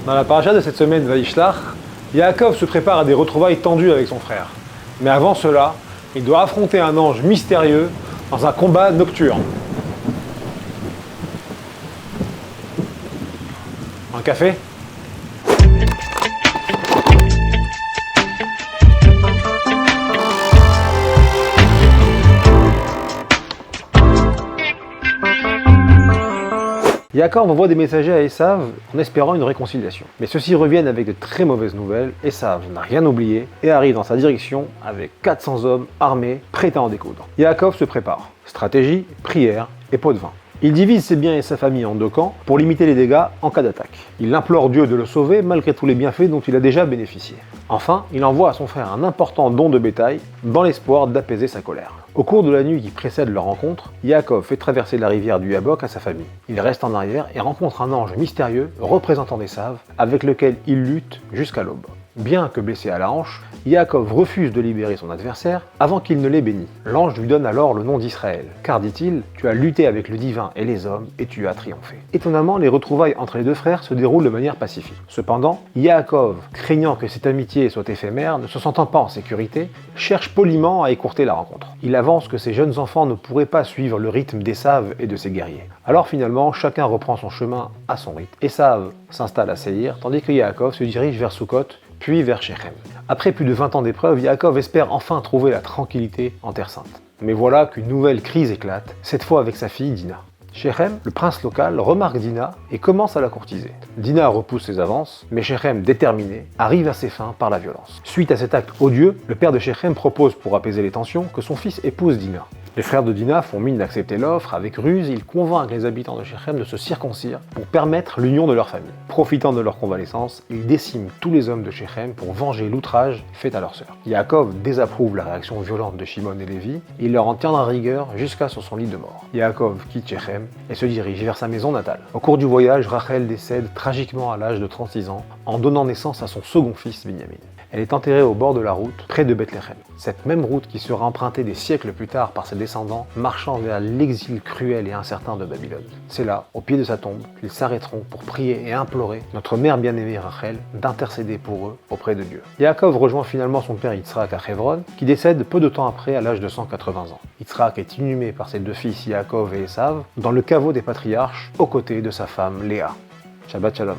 Dans la paracha de cette semaine Vaïshlach, Yaakov se prépare à des retrouvailles tendues avec son frère. Mais avant cela, il doit affronter un ange mystérieux dans un combat nocturne. Un café ? Yaakov envoie des messagers à Esav en espérant une réconciliation. Mais ceux-ci reviennent avec de très mauvaises nouvelles. Esav n'a rien oublié et arrive dans sa direction avec 400 hommes armés prêts à en découdre. Yaakov se prépare. Stratégie, prière et pot de vin. Il divise ses biens et sa famille en deux camps pour limiter les dégâts en cas d'attaque. Il implore Dieu de le sauver malgré tous les bienfaits dont il a déjà bénéficié. Enfin, il envoie à son frère un important don de bétail dans l'espoir d'apaiser sa colère. Au cours de la nuit qui précède leur rencontre, Yaakov fait traverser la rivière du Yabok à sa famille. Il reste en arrière et rencontre un ange mystérieux représentant Esav avec lequel il lutte jusqu'à l'aube. Bien que blessé à la hanche, Yaakov refuse de libérer son adversaire avant qu'il ne l'ait béni. L'ange lui donne alors le nom d'Israël, car dit-il, tu as lutté avec le divin et les hommes et tu as triomphé. Étonnamment, les retrouvailles entre les deux frères se déroulent de manière pacifique. Cependant, Yaakov, craignant que cette amitié soit éphémère, ne se sentant pas en sécurité, cherche poliment à écourter la rencontre. Il avance que ces jeunes enfants ne pourraient pas suivre le rythme d'Esav et de ses guerriers. Alors finalement, chacun reprend son chemin à son rythme. Esav s'installe à Seir, tandis que Yaakov se dirige vers Sukkot, puis vers Shechem. Après plus de 20 ans d'épreuves, Yaakov espère enfin trouver la tranquillité en Terre Sainte. Mais voilà qu'une nouvelle crise éclate, cette fois avec sa fille Dina. Shechem, le prince local, remarque Dina et commence à la courtiser. Dina repousse ses avances, mais Shechem, déterminé, arrive à ses fins par la violence. Suite à cet acte odieux, le père de Shechem propose pour apaiser les tensions que son fils épouse Dina. Les frères de Dina font mine d'accepter l'offre. Avec ruse, ils convainquent les habitants de Shechem de se circoncire pour permettre l'union de leur famille. Profitant de leur convalescence, ils déciment tous les hommes de Shechem pour venger l'outrage fait à leur sœur. Yaakov désapprouve la réaction violente de Shimon et Lévi. Il leur en tiendra rigueur jusqu'à sur son lit de mort. Yaakov quitte Shechem et se dirige vers sa maison natale. Au cours du voyage, Rachel décède tragiquement à l'âge de 36 ans en donnant naissance à son second fils Binyamin. Elle est enterrée au bord de la route, près de Bethléem. Cette même route qui sera empruntée des siècles plus tard par ses descendants, marchant vers l'exil cruel et incertain de Babylone. C'est là, au pied de sa tombe, qu'ils s'arrêteront pour prier et implorer notre mère bien-aimée Rachel d'intercéder pour eux auprès de Dieu. Yaakov rejoint finalement son père Yitzhak à Hebron, qui décède peu de temps après à l'âge de 180 ans. Yitzhak est inhumé par ses deux fils Yaakov et Esav dans le caveau des patriarches, aux côtés de sa femme Léa. Shabbat Shalom.